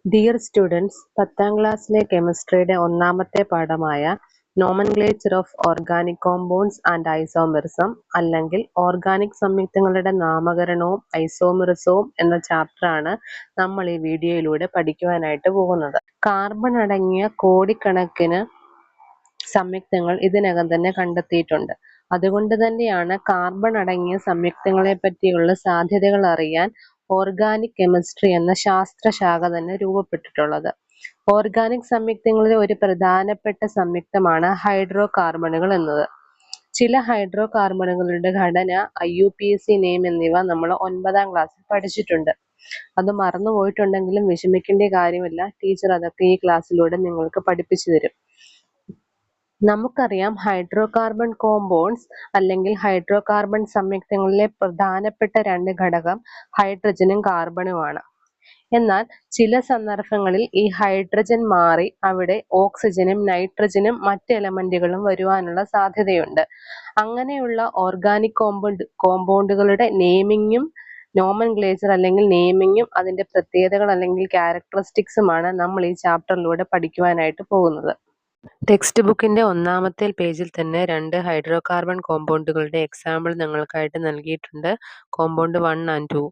Dear students, 10ാം ക്ലാസ്സിലെ കെമിസ്ട്രിയുടെ ഒന്നാമത്തെ പാഠമായ nomenclature of organic compounds and isomerism അല്ലെങ്കിൽ ഓർഗാനിക് സംയുക്തങ്ങളുടെ നാമകരണവും ഐസോമെറിസവും എന്ന ചാപ്റ്ററാണ് നമ്മൾ ഈ വീഡിയോയിലൂടെ പഠിക്കുവാനായിട്ട് പോകുന്നത്. കാർബൺ അടങ്ങിയ കോടിക്കണക്കിന് സംയുക്തങ്ങൾ ഇതിനകം തന്നെ കണ്ടെത്തിയിട്ടുണ്ട്. അതുകൊണ്ട് തന്നെയാണ് കാർബൺ അടങ്ങിയ സംയുക്തങ്ങളെ പറ്റിയുള്ള സാധ്യതകൾ അറിയാൻ ഓർഗാനിക് കെമിസ്ട്രി എന്ന ശാസ്ത്രശാഖ തന്നെ രൂപപ്പെട്ടിട്ടുള്ളത്. ഓർഗാനിക് സംയുക്തങ്ങളിലെ ഒരു പ്രധാനപ്പെട്ട സംയുക്തമാണ് ഹൈഡ്രോ കാർബണുകൾ എന്നത്. ചില ഹൈഡ്രോ കാർബണുകളുടെ ഘടന, IUPAC നെയിം എന്നിവ നമ്മൾ 9ാം ക്ലാസ്സിൽ പഠിച്ചിട്ടുണ്ട്. അത് മറന്നുപോയിട്ടുണ്ടെങ്കിലും വിഷമിക്കേണ്ട കാര്യമില്ല, ടീച്ചർ അതൊക്കെ ഈ ക്ലാസ്സിലൂടെ നിങ്ങൾക്ക് പഠിപ്പിച്ചു തരും. നമുക്കറിയാം, ഹൈഡ്രോ കാർബൺ കോമ്പൗണ്ട്സ് അല്ലെങ്കിൽ ഹൈഡ്രോ കാർബൺ സംയുക്തങ്ങളിലെ പ്രധാനപ്പെട്ട രണ്ട് ഘടകം ഹൈഡ്രജനും കാർബണുമാണ്. എന്നാൽ ചില സന്ദർഭങ്ങളിൽ ഈ ഹൈഡ്രജൻ മാറി അവിടെ ഓക്സിജനും നൈട്രജനും മറ്റ് എലമെന്റുകളും വരുവാനുള്ള സാധ്യതയുണ്ട്. അങ്ങനെയുള്ള ഓർഗാനിക് കോമ്പൗണ്ടുകളുടെ നെയിമിങ്ങും നോമൻക്ലേച്ചർ അല്ലെങ്കിൽ നെയിമിങ്ങും അതിന്റെ പ്രത്യേകതകൾ അല്ലെങ്കിൽ ക്യാരക്ടറിസ്റ്റിക്സുമാണ് നമ്മൾ ഈ ചാപ്റ്ററിലൂടെ പഠിക്കുവാനായിട്ട് പോകുന്നത്. ടെക്സ്റ്റ് ബുക്കിന്റെ 1ാമത്തെ പേജിൽ തന്നെ 2 ഹൈഡ്രോ കാർബൺ കോമ്പൗണ്ടുകളുടെ എക്സാമ്പിൾ നിങ്ങൾക്കായിട്ട് നൽകിയിട്ടുണ്ട്. Compound 1 and 2.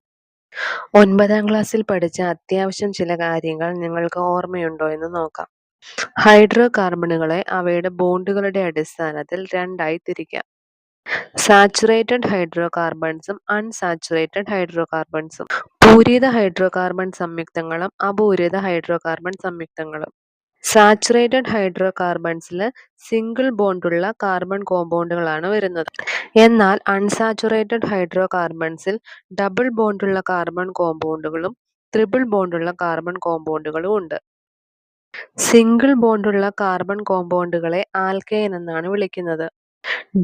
9ാം ക്ലാസ്സിൽ പഠിച്ച അത്യാവശ്യം ചില കാര്യങ്ങൾ നിങ്ങൾക്ക് ഓർമ്മയുണ്ടോ എന്ന് നോക്കാം. ഹൈഡ്രോ കാർബണുകളെ അവയുടെ ബോണ്ടുകളുടെ അടിസ്ഥാനത്തിൽ രണ്ടായി തിരിക്കാം: സാച്ചുറേറ്റഡ് ഹൈഡ്രോ കാർബൺസും അൺസാച്ചുറേറ്റഡ് ഹൈഡ്രോ കാർബൺസും. പൂരിത ഹൈഡ്രോ കാർബൺ സംയുക്തങ്ങളും അപൂരിത ഹൈഡ്രോ കാർബൺ സംയുക്തങ്ങളും. സാച്ചുറേറ്റഡ് ഹൈഡ്രോ കാർബൺസിൽ സിംഗിൾ ബോണ്ടുള്ള കാർബൺ കോമ്പൗണ്ടുകളാണ് വരുന്നത്. എന്നാൽ അൺസാച്ചുറേറ്റഡ് ഹൈഡ്രോ കാർബൺസിൽ ഡബിൾ ബോണ്ടുള്ള കാർബൺ കോമ്പൗണ്ടുകളും ട്രിപ്പിൾ ബോണ്ടുള്ള കാർബൺ കോമ്പൗണ്ടുകളും ഉണ്ട്. സിംഗിൾ ബോണ്ടുള്ള കാർബൺ കോമ്പൗണ്ടുകളെ ആൽക്കൈൻ എന്നാണ് വിളിക്കുന്നത്.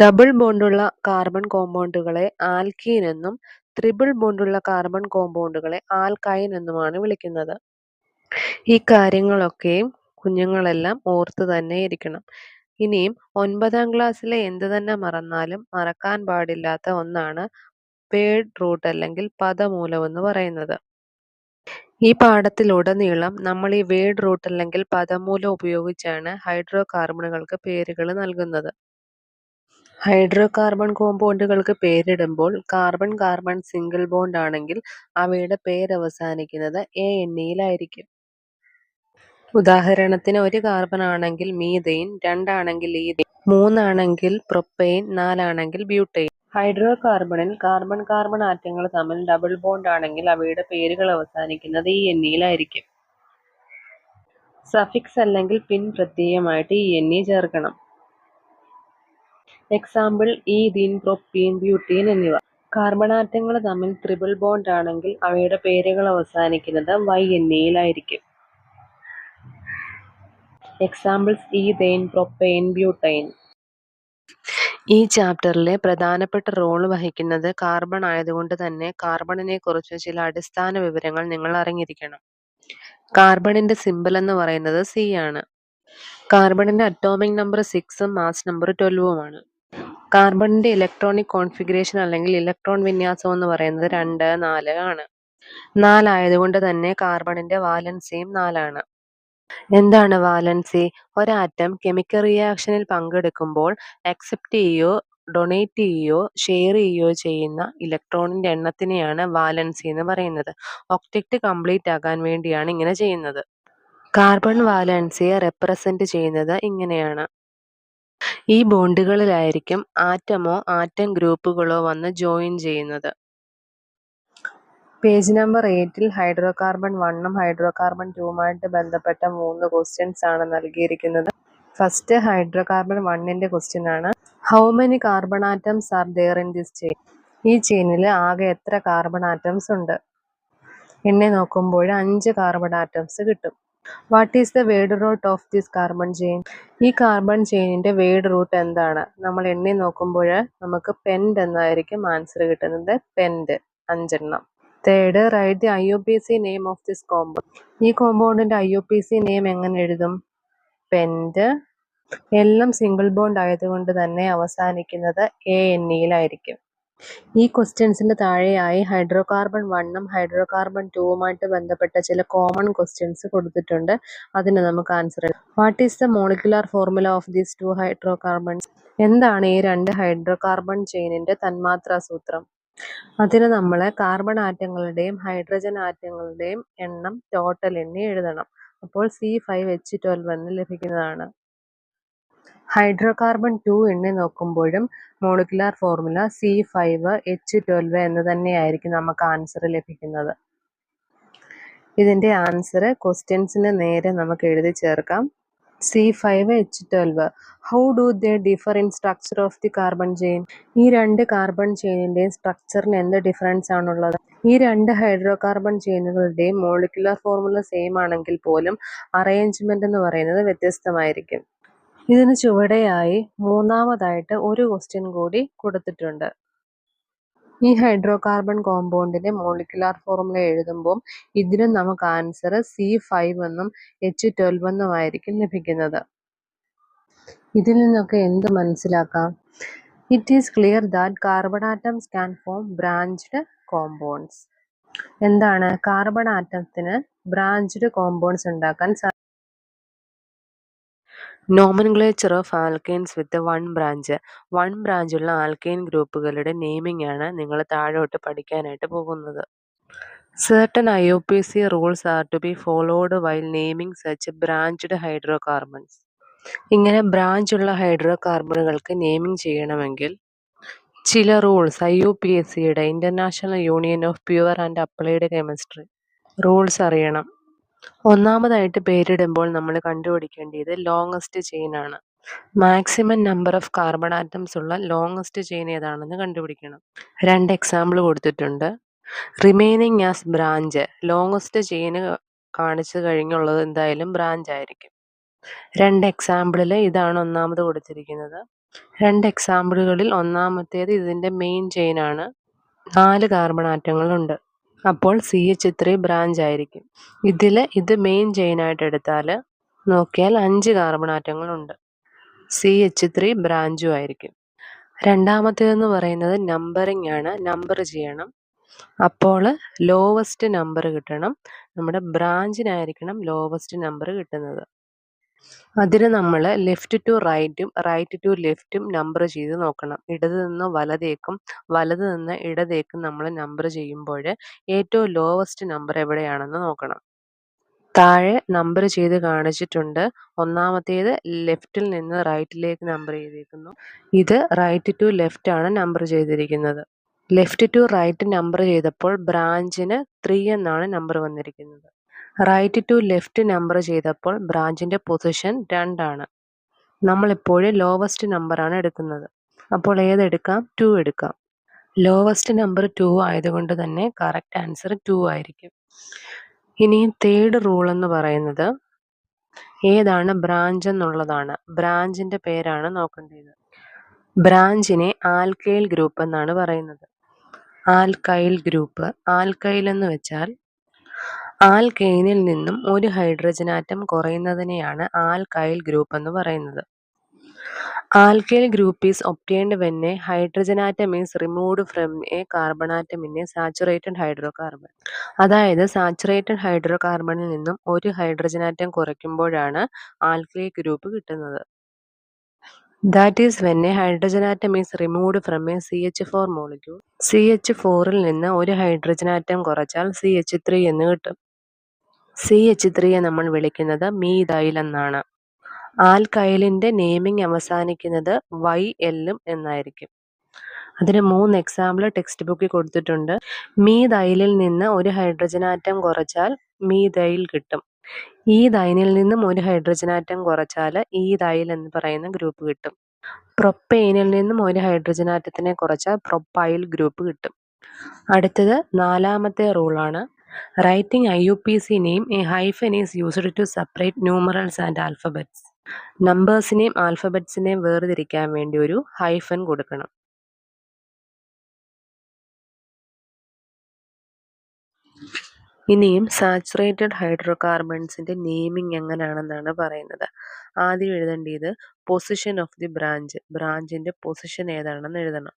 ഡബിൾ ബോണ്ടുള്ള കാർബൺ കോമ്പൗണ്ടുകളെ ആൽക്കീൻ എന്നും ട്രിപ്പിൾ ബോണ്ടുള്ള കാർബൺ കോമ്പൗണ്ടുകളെ ആൽക്കൈൻ എന്നുമാണ് വിളിക്കുന്നത്. ഈ കാര്യങ്ങളൊക്കെയും കുഞ്ഞുങ്ങളെല്ലാം ഓർത്ത് തന്നെ ഇരിക്കണം. ഇനിയും 9ാം ക്ലാസ്സിലെ എന്ത് തന്നെ മറന്നാലും മറക്കാൻ പാടില്ലാത്ത ഒന്നാണ് വേർഡ് റൂട്ട് അല്ലെങ്കിൽ പദമൂലം എന്ന് പറയുന്നത്. ഈ പാഠത്തിലുടനീളം നമ്മൾ ഈ വേർഡ് റൂട്ട് അല്ലെങ്കിൽ പദമൂലം ഉപയോഗിച്ചാണ് ഹൈഡ്രോ കാർബണുകൾക്ക് പേരുകൾ നൽകുന്നത്. ഹൈഡ്രോ കാർബൺ കോമ്പൗണ്ടുകൾക്ക് പേരിടുമ്പോൾ കാർബൺ കാർബൺ സിംഗിൾ ബോണ്ട് ആണെങ്കിൽ അവയുടെ പേരവസാനിക്കുന്നത് ANEയിലായിരിക്കും. ഉദാഹരണത്തിന്, 1 കാർബൺ ആണെങ്കിൽ മീഥെയ്ൻ, 2 ആണെങ്കിൽ ഈഥെയ്ൻ, 3 ആണെങ്കിൽ പ്രൊപ്പെയ്ൻ, 4 ആണെങ്കിൽ ബ്യൂട്ടെയ്ൻ. ഹൈഡ്രോ കാർബണിൽ കാർബൺ കാർബൺ ആറ്റങ്ങൾ തമ്മിൽ ഡബിൾ ബോണ്ട് ആണെങ്കിൽ അവയുടെ പേരുകൾ അവസാനിക്കുന്നത് ENEയിലായിരിക്കും. സഫിക്സ് അല്ലെങ്കിൽ പിൻ പ്രത്യയമായിട്ട് ENE ചേർക്കണം. എക്സാമ്പിൾ: ഈഥീൻ, പ്രൊപ്പീൻ, ബ്യൂട്ടീൻ എന്നിവ. കാർബൺ ആറ്റങ്ങൾ തമ്മിൽ ട്രിപ്പിൾ ബോണ്ട് ആണെങ്കിൽ അവയുടെ പേരുകൾ അവസാനിക്കുന്നത് YNEയിലായിരിക്കും. Examples: ethane, propane, butyne. ഈ ചാപ്റ്ററിലെ പ്രധാനപ്പെട്ട റോൾ വഹിക്കുന്നത് കാർബൺ ആയതുകൊണ്ട് തന്നെ കാർബണിനെ കുറിച്ച് ചില അടിസ്ഥാന വിവരങ്ങൾ നിങ്ങൾ അറിഞ്ഞിരിക്കണം. കാർബണിന്റെ സിംബൽ എന്ന് പറയുന്നത് C ആണ്. കാർബണിന്റെ അറ്റോമിക് നമ്പർ 6ഉം മാസ് നമ്പർ 12ഉമാണ്. കാർബണിന്റെ ഇലക്ട്രോണിക് കോൺഫിഗറേഷൻ അല്ലെങ്കിൽ ഇലക്ട്രോൺ വിന്യാസം എന്ന് പറയുന്നത് 2, 4 ആണ്. 4 ആയതുകൊണ്ട് തന്നെ കാർബണിന്റെ വാലൻസിയും 4 ആണ്. എന്താണ് വാലൻസി? ഒരാറ്റം കെമിക്കൽ റിയാക്ഷനിൽ പങ്കെടുക്കുമ്പോൾ അക്സെപ്റ്റ് ചെയ്യുകയോ ഡൊണേറ്റ് ചെയ്യുകയോ ഷെയർ ചെയ്യുകയോ ചെയ്യുന്ന ഇലക്ട്രോണിന്റെ എണ്ണത്തിനെയാണ് വാലൻസി എന്ന് പറയുന്നത്. ഒക്ടറ്റ് കംപ്ലീറ്റ് ആകാൻ വേണ്ടിയാണ് ഇങ്ങനെ ചെയ്യുന്നത്. കാർബൺ വാലൻസിയെ റെപ്രസെന്റ് ചെയ്യുന്നത് ഇങ്ങനെയാണ്. ഈ ബോണ്ടുകളിലായിരിക്കും ആറ്റമോ ആറ്റം ഗ്രൂപ്പുകളോ വന്ന് ജോയിൻ ചെയ്യുന്നത്. പേജ് നമ്പർ 8ൽ ഹൈഡ്രോ കാർബൺ 1ഉം ഹൈഡ്രോ കാർബൺ 2ഉമായിട്ട് ബന്ധപ്പെട്ട 3 ക്വസ്റ്റ്യൻസ് ആണ് നൽകിയിരിക്കുന്നത്. ഫസ്റ്റ് ഹൈഡ്രോ കാർബൺ 1ന്റെ ക്വസ്റ്റ്യൻ ആണ്: how many carbon atoms are there in this chain? ഈ ചെയിനിൽ ആകെ എത്ര കാർബൺ ആറ്റംസ് ഉണ്ട്? എണ്ണി നോക്കുമ്പോൾ 5 കാർബൺ ആറ്റംസ് കിട്ടും. What is the word root of this carbon chain? ഈ കാർബൺ ചെയിനിന്റെ വേർഡ് റൂട്ട് എന്താണ്? നമ്മൾ എണ്ണി നോക്കുമ്പോൾ നമുക്ക് പെൻഡ് എന്നായിരിക്കും ആൻസർ കിട്ടുന്നത്. പെൻഡ് 5 എണ്ണം. Third, right the IUPAC name of this compound. ഈ കോമ്പൗണ്ടിന്റെ IUPAC നെയിം എങ്ങനെ എഴുതും? പെൻഡ്. എല്ലാം സിംഗിൾ ബോണ്ട് ആയതുകൊണ്ട് തന്നെ അവസാനിക്കുന്നത് ANEയിലായിരിക്കും. ഈ ക്വസ്റ്റ്യൻസിന് താഴെയായി ഹൈഡ്രോകാർബൺ 1ഉം ഹൈഡ്രോകാർബൺ 2ഉമായിട്ട് ബന്ധപ്പെട്ട ചില കോമൺ ക്വസ്റ്റ്യൻസ് കൊടുത്തിട്ടുണ്ട്. അതിന് നമുക്ക് ആൻസർ എഴുതാം. What is the molecular formula of these 2 hydrocarbons? എന്താണ് ഈ രണ്ട് ഹൈഡ്രോകാർബൺ ചെയിനിന്റെ തന്മാത്രാ സൂത്രം? അതിന് നമ്മൾ കാർബൺ ആറ്റങ്ങളുടെയും ഹൈഡ്രജൻ ആറ്റങ്ങളുടെയും എണ്ണം ടോട്ടൽ എണ്ണി എഴുതണം. അപ്പോൾ C5H12 എന്ന് ലഭിക്കുന്നതാണ്. ഹൈഡ്രോകാർബൺ 2 എണ്ണി നോക്കുമ്പോഴും മോളിക്കുലാർ ഫോർമുല C5H12 എന്ന് തന്നെയായിരിക്കും നമുക്ക് ആൻസർ ലഭിക്കുന്നത്. ഇതിന്റെ ആൻസർ ക്വസ്റ്റ്യൻസിന് നേരെ നമുക്ക് എഴുതി ചേർക്കാം. C5H12. How do they differ in structure of the carbon chain? ഈ രണ്ട് കാർബൺ ചെയിനിന്റെയും സ്ട്രക്ചറിന് എന്ത് ഡിഫറൻസ് ആണുള്ളത്? ഈ രണ്ട് ഹൈഡ്രോകാർബൺ ചെയിനുകളുടെയും മോളിക്കുലാർ ഫോർമുല സെയിം ആണെങ്കിൽ പോലും അറേഞ്ച്മെന്റ് എന്ന് പറയുന്നത് വ്യത്യസ്തമായിരിക്കും. ഇതിന് ചുവടെയായി മൂന്നാമതായിട്ട് ഒരു ക്വസ്റ്റ്യൻ കൂടി കൊടുത്തിട്ടുണ്ട്. ഈ ഹൈഡ്രോകാർബൺ കോമ്പൗണ്ടിന്റെ മോളിക്കുലാർ ഫോർമുല എഴുതുമ്പോൾ ഇതിനും നമുക്ക് ആൻസർ C5 എന്നും H12 എന്നുമായിരിക്കും ലഭിക്കുന്നത്. ഇതിൽ നിന്നൊക്കെ എന്ത് മനസ്സിലാക്കാം? It is clear that carbon atoms can form branched compounds. എന്താണ്? കാർബൺ ആറ്റത്തിന് ബ്രാഞ്ച്ഡ് കോമ്പൗണ്ട്സ് ഉണ്ടാക്കാൻ nomenclature of alkanes with one branch ഉള്ള ആൽക്കെയിൻ ഗ്രൂപ്പുകളുടെ നെയിമിംഗ് ആണ് നിങ്ങൾ താഴോട്ട് പഠിക്കാനായിട്ട് പോകുന്നത്. Certain IUPAC rules are to be followed while naming such branched hydrocarbons. ഇങ്ങനെ ബ്രാഞ്ച് ഉള്ള ഹൈഡ്രോകാർബണുകൾക്ക് നെയിമിംഗ് ചെയ്യണമെങ്കിൽ ചില റൂൾസ് IUPACയുടെ international union of pure and applied chemistry rules അറിയണം. ഒന്നാമതായിട്ട് പേരിടുമ്പോൾ നമ്മൾ കണ്ടുപിടിക്കേണ്ടത് ലോങ്ങസ്റ്റ് ചെയിൻ ആണ്. Maximum number of carbon atoms ഉള്ള ലോങ്ങസ്റ്റ് ചെയിൻ ഏതാണെന്ന് കണ്ടുപിടിക്കണം. 2 എക്സാമ്പിൾ കൊടുത്തിട്ടുണ്ട്. Remaining as branch, longest chain കാണിച്ചു കഴിഞ്ഞുള്ളത് എന്തായാലും ബ്രാഞ്ച് ആയിരിക്കും. 2 എക്സാമ്പിളിൽ ഇതാണ് ഒന്നാമത് കൊടുത്തിരിക്കുന്നത്. 2 എക്സാമ്പിളുകളിൽ ഒന്നാമത്തേത് ഇതിന്റെ മെയിൻ ചെയിൻ ആണ്. 4 കാർബൺ ആറ്റങ്ങളുണ്ട്. അപ്പോൾ CH3 ബ്രാഞ്ച് ആയിരിക്കും. ഇത് മെയിൻ ചെയിൻ ആയിട്ട് എടുത്താൽ നോക്കിയാൽ 5 കാർബൺ ആറ്റങ്ങളുണ്ട്. CH3 ബ്രാഞ്ചും ആയിരിക്കും. രണ്ടാമത്തേതെന്ന് പറയുന്നത് നമ്പറിംഗ് ആണ്. നമ്പർ ചെയ്യണം. അപ്പോൾ ലോവസ്റ്റ് നമ്പർ കിട്ടണം. നമ്മുടെ ബ്രാഞ്ചിനായിരിക്കണം ലോവസ്റ്റ് നമ്പർ കിട്ടുന്നത്. അതിന് നമ്മൾ ലെഫ്റ്റ് ടു റൈറ്റും റൈറ്റ് ടു ലെഫ്റ്റും നമ്പർ ചെയ്ത് നോക്കണം. ഇടത് നിന്ന് വലതേക്കും വലത് നിന്ന് ഇടതേക്കും നമ്മൾ നമ്പർ ചെയ്യുമ്പോൾ ഏറ്റവും ലോവസ്റ്റ് നമ്പർ എവിടെയാണെന്ന് നോക്കണം. താഴെ നമ്പർ ചെയ്ത് കാണിച്ചിട്ടുണ്ട്. ഒന്നാമത്തേത് ലെഫ്റ്റിൽ നിന്ന് റൈറ്റിലേക്ക് നമ്പർ ചെയ്തിരിക്കുന്നു. ഇത് റൈറ്റ് ടു ലെഫ്റ്റ് ആണ് നമ്പർ ചെയ്തിരിക്കുന്നത്. ലെഫ്റ്റ് ടു റൈറ്റ് നമ്പർ ചെയ്തപ്പോൾ ബ്രാഞ്ചിന് 3 എന്നാണ് നമ്പർ വന്നിരിക്കുന്നത്. റൈറ്റ് ടു ലെഫ്റ്റ് നമ്പർ ചെയ്തപ്പോൾ ബ്രാഞ്ചിന്റെ പൊസിഷൻ 2 ആണ്. നമ്മളെപ്പോഴും ലോവസ്റ്റ് നമ്പറാണ് എടുക്കുന്നത്. അപ്പോൾ ഏതെടുക്കാം? 2 എടുക്കാം. ലോവസ്റ്റ് നമ്പർ 2 ആയതുകൊണ്ട് തന്നെ കറക്റ്റ് ആൻസർ 2 ആയിരിക്കും. ഇനി തേർഡ് റൂൾ എന്ന് പറയുന്നത് ഏതാണ് ബ്രാഞ്ച് എന്നുള്ളതാണ്. ബ്രാഞ്ചിന്റെ പേരാണ് നോക്കേണ്ടത്. ബ്രാഞ്ചിനെ ആൽക്കൈൽ ഗ്രൂപ്പ് എന്നാണ് പറയുന്നത്. Alkyl group. ആൽക്കൈൽ എന്ന് വെച്ചാൽ ആൽക്കെയിനിൽ നിന്നും ഒരു ഹൈഡ്രജൻ ആറ്റം കുറയുന്നതിനെയാണ് ആൽക്കൈൽ ഗ്രൂപ്പ് എന്ന് പറയുന്നത്. Alkyl group is obtained when a hydrogen atom is removed from a carbon atom in a saturated hydrocarbon. അതായത് സാച്ചുറേറ്റഡ് ഹൈഡ്രോകാർബണിൽ നിന്നും ഒരു ഹൈഡ്രജൻ ആറ്റം കുറയ്ക്കുമ്പോഴാണ് ആൽക്കൈൽ ഗ്രൂപ്പ് കിട്ടുന്നത്. That is when a hydrogen atom is removed from a CH4 molecule. CH4ൽ നിന്ന് ഒരു hydrogen atom കുറച്ചാൽ CH3 എന്ന് കിട്ടും. CH3യെ നമ്മൾ വിളിക്കുന്നത് മീഥൈൽ എന്നാണ്. ആൽക്കൈലിന്റെ നെയിമിംഗ് അവസാനിക്കുന്നത് YL എന്നായിരിക്കും. അതിന് 3 എക്സാമ്പിൾ ടെക്സ്റ്റ് ബുക്കിൽ കൊടുത്തിട്ടുണ്ട്. മീഥൈലിൽ നിന്ന് ഒരു ഹൈഡ്രജൻ ആറ്റം കുറച്ചാൽ മീഥൈൽ കിട്ടും. ഈഥൈനിൽ നിന്നും ഒരു ഹൈഡ്രജൻ ആറ്റം കുറച്ചാൽ ഈഥൈൽ എന്ന് പറയുന്ന ഗ്രൂപ്പ് കിട്ടും. പ്രൊപ്പെയിനിൽ നിന്നും ഒരു ഹൈഡ്രജൻ ആറ്റത്തിനെ കുറച്ചാൽ പ്രൊപ്പൈൽ ഗ്രൂപ്പ് കിട്ടും. അടുത്തത് 4ാമത്തെ റൂളാണ്. Writing IUPAC name, a hyphen is used to separate numerals and alphabets. നമ്പേഴ്സിനെയും ആൽഫബറ്റ്സിനെയും വേർതിരിക്കാൻ വേണ്ടി ഒരു ഹൈഫൻ കൊടുക്കണം. ഇനിയും സാച്ചുറേറ്റഡ് ഹൈഡ്രോകാർബൺസിന്റെ നെയിമിംഗ് എങ്ങനെയാണെന്നാണ് പറയുന്നത്. ആദ്യം എഴുതേണ്ടത് പൊസിഷൻ ഓഫ് ദി ബ്രാഞ്ച്. ബ്രാഞ്ചിന്റെ പൊസിഷൻ ഏതാണെന്ന് എഴുതണം.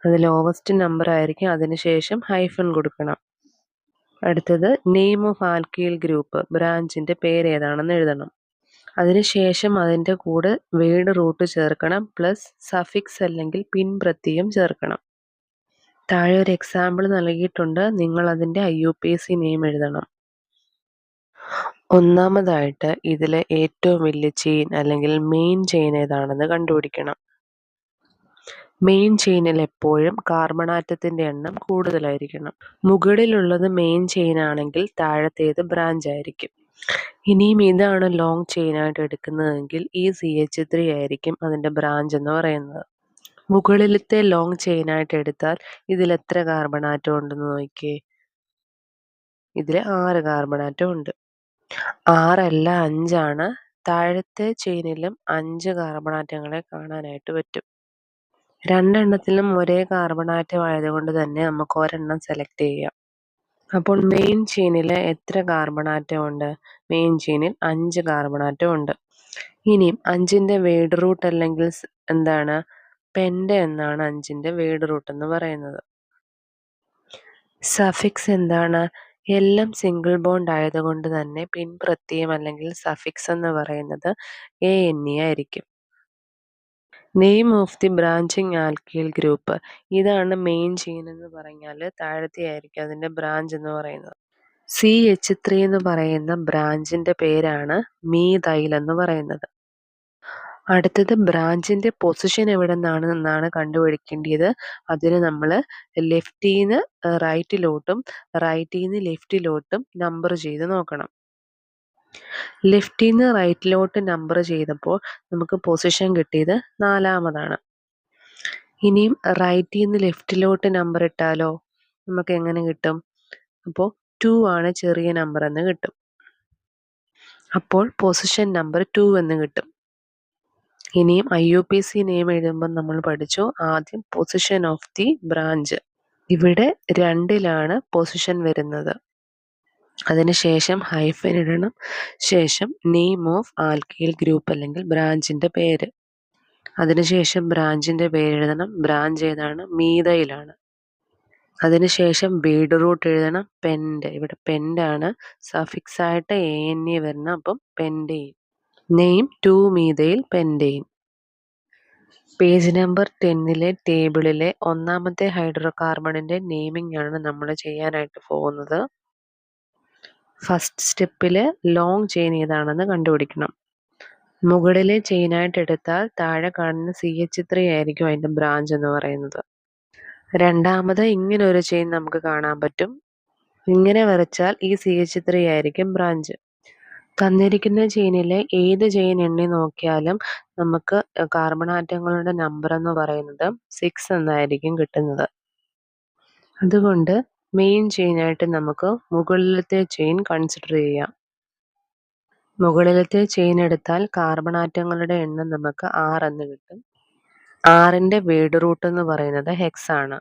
അത് ലോവസ്റ്റ് നമ്പർ ആയിരിക്കും. അതിനുശേഷം ഹൈഫൻ കൊടുക്കണം. അടുത്തത് നെയിം ഓഫ് ആൽക്കൈൽ ഗ്രൂപ്പ്, ബ്രാഞ്ചിന്റെ പേര് ഏതാണെന്ന് എഴുതണം. അതിനുശേഷം അതിൻ്റെ കൂടെ വേർഡ് റൂട്ട് ചേർക്കണം, പ്ലസ് സഫിക്സ് അല്ലെങ്കിൽ പിൻ പ്രത്യയം ചേർക്കണം. താഴെ ഒരു എക്സാമ്പിൾ നൽകിയിട്ടുണ്ട്. നിങ്ങൾ അതിൻ്റെ IUPAC നെയിം എഴുതണം. ഒന്നാമതായിട്ട് ഇതിലെ ഏറ്റവും വലിയ ചെയിൻ അല്ലെങ്കിൽ മെയിൻ ചെയിൻ ഏതാണെന്ന് കണ്ടുപിടിക്കണം. മെയിൻ ചെയിനിൽ എപ്പോഴും കാർബൺ ആറ്റത്തിന്റെ എണ്ണം കൂടുതലായിരിക്കണം. മുകളിലുള്ളത് മെയിൻ ചെയിൻ ആണെങ്കിൽ താഴത്തേത് ബ്രാഞ്ച് ആയിരിക്കും. ഇനിയും ഇതാണ് ലോങ് ചെയിൻ ആയിട്ട് എടുക്കുന്നതെങ്കിൽ ഈ CH3 ആയിരിക്കും അതിന്റെ ബ്രാഞ്ച് എന്ന് പറയുന്നത്. മുകളിലത്തെ ലോങ് ചെയിൻ ആയിട്ട് എടുത്താൽ ഇതിൽ എത്ര കാർബൺ ആറ്റം ഉണ്ടെന്ന് നോക്കിയേ. ഇതിൽ 6 കാർബൺ ആറ്റം ഉണ്ട്. 6 അല്ല 5 ആണ്. താഴത്തെ ചെയിനിലും 5 കാർബൺ ആറ്റങ്ങളെ കാണാനായിട്ട് പറ്റും. രണ്ടെണ്ണത്തിലും ഒരേ കാർബൺ ആറ്റം ആയതുകൊണ്ട് തന്നെ നമുക്ക് ഒരെണ്ണം സെലക്ട് ചെയ്യാം. അപ്പോൾ മെയിൻ ചെയിനിൽ എത്ര കാർബൺ ആറ്റം ഉണ്ട്? മെയിൻ ചെയിനിൽ 5 കാർബൺ ആറ്റം ഉണ്ട്. ഇനിയും 5ന്റെ വേർഡ് റൂട്ട് അല്ലെങ്കിൽ എന്താണ്? പെൻഡ എന്നാണ് 5ന്റെ വേർഡ് റൂട്ട് എന്ന് പറയുന്നത്. സഫിക്സ് എന്താണ്? എല്ലാം സിംഗിൾ ബോണ്ട് ആയതുകൊണ്ട് തന്നെ പിൻ പ്രത്യയം അല്ലെങ്കിൽ സഫിക്സ് എന്ന് പറയുന്നത് ANE ആയിരിക്കും. Name of the branching alkyl group, ഇതാണ് മെയിൻ ചെയിൻ എന്ന് പറഞ്ഞാൽ താഴത്തെ ആയിരിക്കും അതിന്റെ ബ്രാഞ്ച് എന്ന് പറയുന്നത്. CH3 എന്ന് പറയുന്ന ബ്രാഞ്ചിന്റെ പേരാണ് മീഥൈൽ എന്ന് പറയുന്നത്. അടുത്തത് ബ്രാഞ്ചിന്റെ പൊസിഷൻ എവിടെ നിന്നാണ് കണ്ടുപിടിക്കേണ്ടത്. അതിന് നമ്മൾ ലെഫ്റ്റിന്ന് റൈറ്റിലോട്ടും റൈറ്റിന്ന് ലെഫ്റ്റിലോട്ടും നമ്പർ ചെയ്ത് നോക്കണം. ലെഫ്റ്റിന്ന് റൈറ്റിലോട്ട് നമ്പർ ചെയ്തപ്പോൾ നമുക്ക് പൊസിഷൻ കിട്ടിയത് 4ാമതാണ്. ഇനിയും റൈറ്റിന്ന് ലെഫ്റ്റിലോട്ട് നമ്പർ ഇട്ടാലോ നമുക്ക് എങ്ങനെ കിട്ടും? അപ്പോൾ 2 ആണ് ചെറിയ നമ്പർ എന്ന് കിട്ടും. അപ്പോൾ പൊസിഷൻ നമ്പർ 2 എന്ന് കിട്ടും. ഇനിയും IUPAC നെയിം എഴുതുമ്പോൾ നമ്മൾ പഠിച്ചു ആദ്യം പൊസിഷൻ ഓഫ് ദി ബ്രാഞ്ച്. ഇവിടെ 2ലാണ് പൊസിഷൻ വരുന്നത്. അതിനുശേഷം ഹൈഫൻ ഇടണം. ശേഷം നെയിം ഓഫ് ആൽക്കൈൽ ഗ്രൂപ്പ് അല്ലെങ്കിൽ ബ്രാഞ്ചിന്റെ പേര്. അതിനുശേഷം ബ്രാഞ്ചിന്റെ പേര് എഴുതണം. ബ്രാഞ്ച് ഏതാണ്? മീഥൈലാണ്. അതിനുശേഷം വേർഡ് റൂട്ട് എഴുതണം. പെൻഡ്, ഇവിടെ പെൻഡാണ്. സഫിക്സ് ആയിട്ട് ANE വരണം. അപ്പം പെൻഡെയിൻ. നെയിം 2-മീഥൈൽ പെൻഡെയിൻ. പേജ് നമ്പർ 10ലെ ടേബിളിലെ 1ാമത്തെ ഹൈഡ്രോ കാർബണിന്റെ നെയിമിംഗ് ആണ് നമ്മൾ ചെയ്യാനായിട്ട് പോകുന്നത്. ഫസ്റ്റ് സ്റ്റെപ്പിൽ ലോങ് ചെയിൻ ഏതാണെന്ന് കണ്ടുപിടിക്കണം. മുകളിലെ ചെയിനായിട്ട് എടുത്താൽ താഴെ കാണുന്ന CH3 ആയിരിക്കും അതിന്റെ ബ്രാഞ്ച് എന്ന് പറയുന്നത്. രണ്ടാമത് ഇങ്ങനെ ഒരു ചെയിൻ നമുക്ക് കാണാൻ പറ്റും. ഇങ്ങനെ വരച്ചാൽ ഈ CH3 ആയിരിക്കും ബ്രാഞ്ച്. തന്നിരിക്കുന്ന ചെയിനിലെ ഏത് ചെയിൻ എണ്ണി നോക്കിയാലും നമുക്ക് കാർബൺ ആറ്റങ്ങളുടെ നമ്പർ എന്ന് പറയുന്നത് 6 എന്നായിരിക്കും കിട്ടുന്നത്. അതുകൊണ്ട് മെയിൻ ചെയിനായിട്ട് നമുക്ക് മുകളിലത്തെ ചെയിൻ കൺസിഡർ ചെയ്യാം. മുകളിലത്തെ ചെയിൻ എടുത്താൽ കാർബൺ ആറ്റങ്ങളുടെ എണ്ണം നമുക്ക് 6 എന്ന് കിട്ടും. 6ന്റെ വേർഡ് റൂട്ട് എന്ന് പറയുന്നത് ഹെക്സ് ആണ്.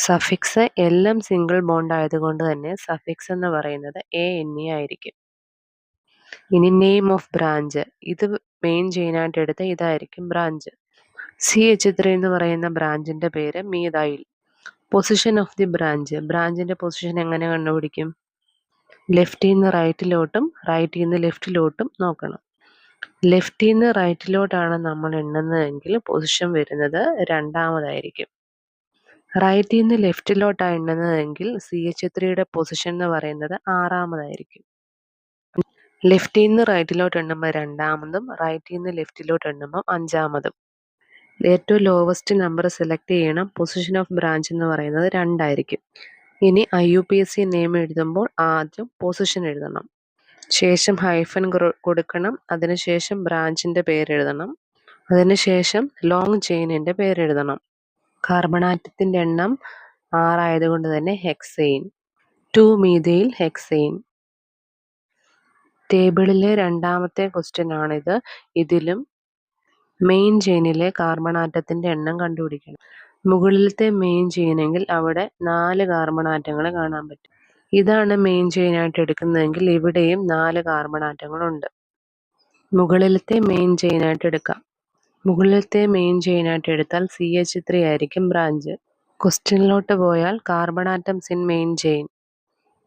സഫിക്സ് എല്ലാം സിംഗിൾ ബോണ്ട് ആയതുകൊണ്ട് തന്നെ സഫിക്സ് എന്ന് പറയുന്നത് ANE ആയിരിക്കും. ഇനി നെയിം ഓഫ് ബ്രാഞ്ച്, ഇത് മെയിൻ ചെയിനായിട്ട് എടുത്ത ഇതായിരിക്കും ബ്രാഞ്ച്. CH3 എന്ന് പറയുന്ന ബ്രാഞ്ചിന്റെ പേര് methyl. Position of the branch, ബ്രാഞ്ചിന്റെ പൊസിഷൻ എങ്ങനെ കണ്ടുപിടിക്കും? ലെഫ്റ്റിന്ന് റൈറ്റിലോട്ടും റൈറ്റിന്ന് ലെഫ്റ്റിലോട്ടും നോക്കണം. ലെഫ്റ്റിന്ന് റൈറ്റിലോട്ടാണ് നമ്മൾ എണ്ണുന്നതെങ്കിൽ പൊസിഷൻ വരുന്നത് 2ാമതായിരിക്കും. റൈറ്റിന്ന് ലെഫ്റ്റിലോട്ടാണ് എണ്ണുന്നതെങ്കിൽ CH3യുടെ പൊസിഷൻ എന്ന് പറയുന്നത് 6ാമതായിരിക്കും. ലെഫ്റ്റിന്ന് റൈറ്റിലോട്ട് എണ്ണുമ്പോൾ 2ാമതും റൈറ്റിന്ന് ലെഫ്റ്റിലോട്ട് എണ്ണുമ്പോൾ 5ാമതും. ഏറ്റവും ലോവസ്റ്റ് നമ്പർ സെലക്ട് ചെയ്യണം. പൊസിഷൻ ഓഫ് ബ്രാഞ്ച് എന്ന് പറയുന്നത് 2 ആയിരിക്കും. ഇനി IUPAC നെയിം എഴുതുമ്പോൾ ആദ്യം പൊസിഷൻ എഴുതണം. ശേഷം ഹൈഫൻ കൊടുക്കണം. അതിനുശേഷം ബ്രാഞ്ചിന്റെ പേര് എഴുതണം. അതിനുശേഷം ലോങ് ചെയിനിന്റെ പേര് എഴുതണം. കാർബൺ ആറ്റത്തിന്റെ എണ്ണം 6 ആയതുകൊണ്ട് തന്നെ ഹെക്സെയിൻ. 2-മീഥൈൽ ഹെക്സെയിൻ. ടേബിളിലെ 2ാമത്തെ ക്വസ്റ്റ്യൻ ആണിത്. ഇതിലും മെയിൻ ചെയിനിലെ കാർബൺ ആറ്റത്തിന്റെ എണ്ണം കണ്ടുപിടിക്കണം. മുകളിലത്തെ മെയിൻ ചെയിനെങ്കിൽ അവിടെ 4 കാർബൺ ആറ്റങ്ങൾ കാണാൻ പറ്റും. ഇതാണ് മെയിൻ ചെയിനായിട്ട് എടുക്കുന്നതെങ്കിൽ ഇവിടെയും 4 കാർബൺ ആറ്റങ്ങളുണ്ട്. മുകളിലത്തെ മെയിൻ ചെയിനായിട്ട് എടുക്കാം. മുകളിലത്തെ മെയിൻ ചെയിനായിട്ട് എടുത്താൽ CH3 ആയിരിക്കും ബ്രാഞ്ച്. ക്വസ്റ്റ്യനിലോട്ട് പോയാൽ carbon atoms in main chain.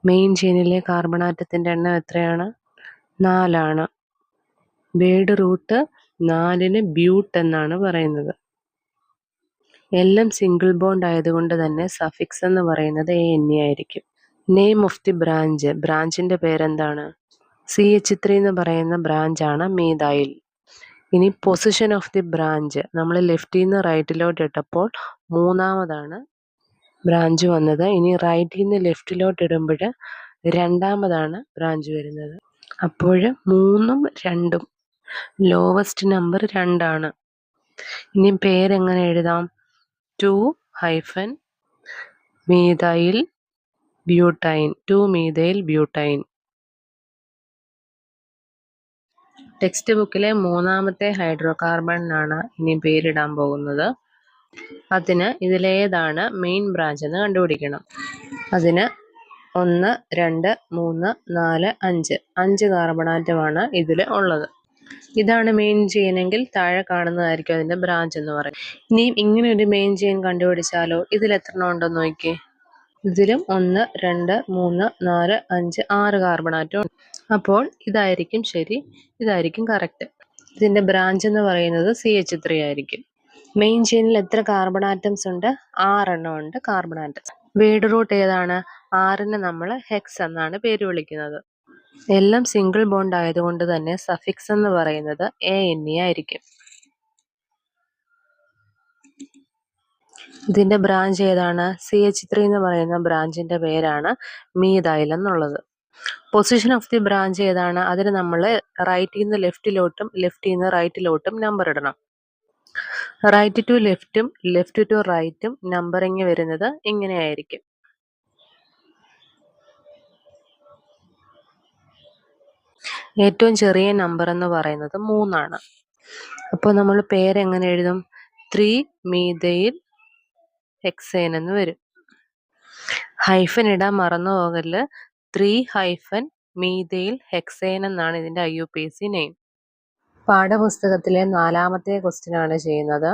Main ചെയിനിലെ കാർബൺ ആറ്റത്തിൻ്റെ എണ്ണം എത്രയാണ്? 4 ആണ്. വേർഡ് റൂട്ട് 4-ന് ബ്യൂട്ട് എന്നാണ് പറയുന്നത്. എല്ലാം സിംഗിൾ ബോണ്ട് ആയതുകൊണ്ട് തന്നെ സഫിക്സ് എന്ന് പറയുന്നത് ANE ആയിരിക്കും. Name of the branch. ബ്രാഞ്ചിൻ്റെ പേരെന്താണ്? CH3 എന്ന് പറയുന്ന ബ്രാഞ്ചാണ് മീഥൈൽ. ഇനി പൊസിഷൻ ഓഫ് ദി ബ്രാഞ്ച്. നമ്മൾ ലെഫ്റ്റിൽ നിന്ന് റൈറ്റിലോട്ട് ഇട്ടപ്പോൾ 3-മതാണ് ബ്രാഞ്ച് വന്നത്. ഇനി റൈറ്റിൽ നിന്ന് ലെഫ്റ്റിലോട്ട് ഇടുമ്പോൾ 2-മതാണ് ബ്രാഞ്ച് വരുന്നത്. അപ്പോൾ 3ഉം 2ഉം ലോവസ്റ്റ് നമ്പർ 2 ആണ്. ഇനി പേരെങ്ങനെ എഴുതാം? 2-methyl butane. 2-methyl butane. Text ബുക്കിലെ 3-മത്തെ ഹൈഡ്രോ കാർബണിനാണ് ഇനി പേരിടാൻ പോകുന്നത്. അതിന് ഇതിലേതാണ് മെയിൻ ബ്രാഞ്ച് എന്ന് കണ്ടുപിടിക്കണം. അതിന് 1, 2, 3, 4, 5 5 കാർബൺ ആറ്റമാണ് ഇതിൽ ഉള്ളത്. ഇതാണ് മെയിൻ ചെയിനെങ്കിൽ താഴെ കാണുന്നതായിരിക്കും അതിൻ്റെ ബ്രാഞ്ച് എന്ന് പറയും. ഇനിയും ഇങ്ങനെ ഒരു മെയിൻ ചെയിൻ കണ്ടുപിടിച്ചാലോ? ഇതിൽ എത്ര എണ്ണം ഉണ്ടെന്ന് നോക്കിയേ. ഇതിലും 1, 2, 3, 4, 5 6 കാർബൺ ആറ്റം ഉണ്ട്. അപ്പോൾ ഇതായിരിക്കും ശരി, ഇതായിരിക്കും കറക്റ്റ്. ഇതിൻ്റെ ബ്രാഞ്ച് എന്ന് പറയുന്നത് CH3 ആയിരിക്കും. മെയിൻ ചെയിനിൽ എത്ര കാർബൺ ആറ്റംസ് ഉണ്ട്? 6 എണ്ണം ഉണ്ട് കാർബൺ ആറ്റംസ്. വേർഡ് റൂട്ട് ഏതാണ്? 6-ന് നമ്മൾ ഹെക്സ് എന്നാണ് പേര് വിളിക്കുന്നത്. എല്ലാം സിംഗിൾ ബോണ്ട് ആയതുകൊണ്ട് തന്നെ സഫിക്സ് എന്ന് പറയുന്നത് ANE ആയിരിക്കും. ഇതിൻ്റെ ബ്രാഞ്ച് ഏതാണ്? CH3 എന്ന് പറയുന്ന ബ്രാഞ്ചിൻ്റെ പേരാണ് മീഥൈൽ എന്നുള്ളത്. പൊസിഷൻ ഓഫ് ദി ബ്രാഞ്ച് ഏതാണ്? അതിന് നമ്മൾ റൈറ്റിൽ നിന്ന് ലെഫ്റ്റിലോട്ടും ലെഫ്റ്റിൽ നിന്ന് റൈറ്റിലോട്ടും നമ്പർ ഇടണം. റൈറ്റ് ടു ലെഫ്റ്റും ലെഫ്റ്റ് ടു റൈറ്റും നമ്പറിങ് വരുന്നത് ഇങ്ങനെയായിരിക്കും. ഏറ്റവും ചെറിയ നമ്പർ എന്ന് പറയുന്നത് 3 ആണ്. അപ്പോൾ നമ്മൾ പേരെങ്ങനെ എഴുതും? 3-methyl hexane എന്ന് വരും. ഹൈഫൻ ഇടാൻ മറന്നു പോകല്. 3-methyl hexane എന്നാണ് ഇതിൻ്റെ IUPAC നെയിം. പാഠപുസ്തകത്തിലെ 4-മത്തെ ക്വസ്റ്റ്യൻ ആണ് ചെയ്യുന്നത്.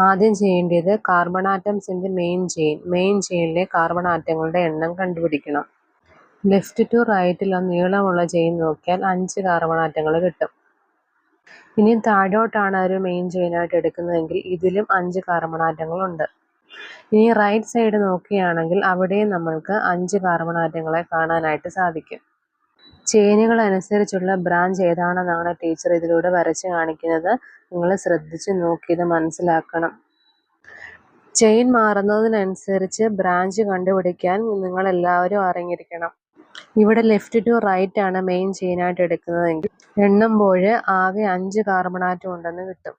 ആദ്യം ചെയ്യേണ്ടത് കാർബൺ ആറ്റംസിൻ്റെ മെയിൻ ചെയിൻ. മെയിൻ ചെയിനിലെ കാർബൺ ആറ്റങ്ങളുടെ എണ്ണം കണ്ടുപിടിക്കണം. ലെഫ്റ്റ് ടു റൈറ്റിൽ നീളമുള്ള ചെയിൻ നോക്കിയാൽ 5 കാർബൺ ആറ്റങ്ങൾ കിട്ടും. ഇനി താഴോട്ടാണ് ഒരു മെയിൻ ചെയിനായിട്ട് എടുക്കുന്നതെങ്കിൽ ഇതിലും 5 കാർബൺ ആറ്റങ്ങളുണ്ട്. ഇനി റൈറ്റ് സൈഡ് നോക്കുകയാണെങ്കിൽ അവിടെയും നമ്മൾക്ക് 5 കാർബൺ ആറ്റങ്ങളെ കാണാനായിട്ട് സാധിക്കും. ചെയിനുകൾ അനുസരിച്ചുള്ള ബ്രാഞ്ച് ഏതാണെന്നാണ് ടീച്ചർ ഇതിലൂടെ വരച്ച് കാണിക്കുന്നത്. നിങ്ങൾ ശ്രദ്ധിച്ച് നോക്കി ഇത് മനസ്സിലാക്കണം. ചെയിൻ മാറുന്നതിനനുസരിച്ച് ബ്രാഞ്ച് കണ്ടുപിടിക്കാൻ നിങ്ങൾ എല്ലാവരും അറിഞ്ഞിരിക്കണം. ഇവിടെ ലെഫ്റ്റ് ടു റൈറ്റ് ആണ് മെയിൻ ചെയിനായിട്ട് എടുക്കുന്നതെങ്കിൽ എണ്ണുമ്പോൾ ആകെ 5 കാർബൺ ആറ്റം ഉണ്ടെന്ന് കിട്ടും.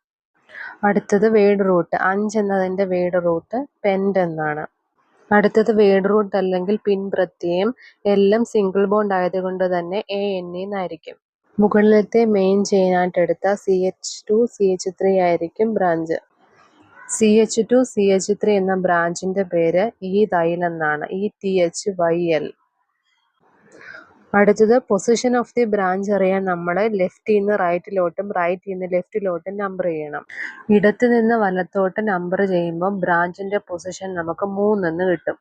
അടുത്തത് വേർഡ് റൂട്ട്. 5 എന്നതിൻ്റെ വേർഡ് റൂട്ട് പെൻഡ് എന്നാണ്. അടുത്തത് വേർഡ് റൂട്ട് അല്ലെങ്കിൽ പിൻ പ്രത്യയം. എല്ലാം സിംഗിൾ ബോണ്ട് ആയതുകൊണ്ട് തന്നെ ANE എന്നായിരിക്കും. മുകളിലത്തെ മെയിൻ ചെയിനായിട്ട് എടുത്ത CH2-CH3 ആയിരിക്കും ബ്രാഞ്ച്. CH2-CH3 എന്ന ബ്രാഞ്ചിൻ്റെ പേര് ഈഥൈൽ എന്നാണ്. ETHYL. അടുത്തത് പൊസിഷൻ ഓഫ് ദി ബ്രാഞ്ച് അറിയാൻ നമ്മൾ ലെഫ്റ്റിൽ നിന്ന് റൈറ്റിലോട്ടും റൈറ്റിൽ നിന്ന് ലെഫ്റ്റിലോട്ടും നമ്പർ ചെയ്യണം. ഇടത്ത് നിന്ന് വലത്തോട്ട് നമ്പർ ചെയ്യുമ്പോൾ ബ്രാഞ്ചിൻ്റെ പൊസിഷൻ നമുക്ക് 3 എന്ന് കിട്ടും.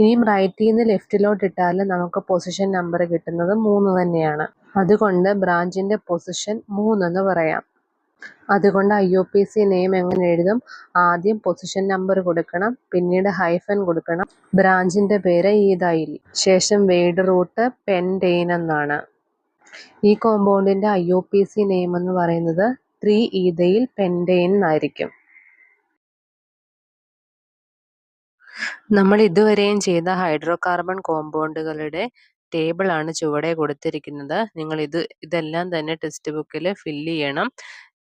ഇനിയും റൈറ്റിൽ നിന്ന് ലെഫ്റ്റിലോട്ട് ഇട്ടാൽ നമുക്ക് പൊസിഷൻ നമ്പർ കിട്ടുന്നത് 3 തന്നെയാണ്. അതുകൊണ്ട് ബ്രാഞ്ചിൻ്റെ പൊസിഷൻ 3 എന്ന് പറയാം. അതുകൊണ്ട് IUPAC നെയിം എങ്ങനെ എഴുതും? ആദ്യം പൊസിഷൻ നമ്പർ കൊടുക്കണം, പിന്നീട് ഹൈഫൻ കൊടുക്കണം, ബ്രാഞ്ചിൻ്റെ പേര് ഈഥൈൽ, ശേഷം വേർഡ് റൂട്ട് പെൻറ്റെയ്ൻ എന്നാണ്. ഈ കോമ്പൗണ്ടിൻ്റെ IUPAC നെയിം എന്ന് പറയുന്നത് 3-ethyl pentane എന്നായിരിക്കും. നമ്മൾ ഇതുവരെയും ചെയ്ത ഹൈഡ്രോ കാർബൺ കോമ്പൗണ്ടുകളുടെ ടേബിളാണ് ചുവടെ കൊടുത്തിരിക്കുന്നത്. നിങ്ങൾ ഇതെല്ലാം തന്നെ ടെക്സ്റ്റ് ബുക്കിൽ ഫില്ല് ചെയ്യണം.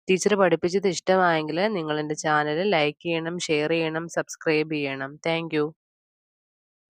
ടീച്ചർ പഠിപ്പിച്ചത് ഇഷ്ടമായെങ്കിൽ നിങ്ങൾ എൻ്റെ ചാനൽ ലൈക്ക് ചെയ്യണം, ഷെയർ ചെയ്യണം, സബ്സ്ക്രൈബ് ചെയ്യണം. താങ്ക്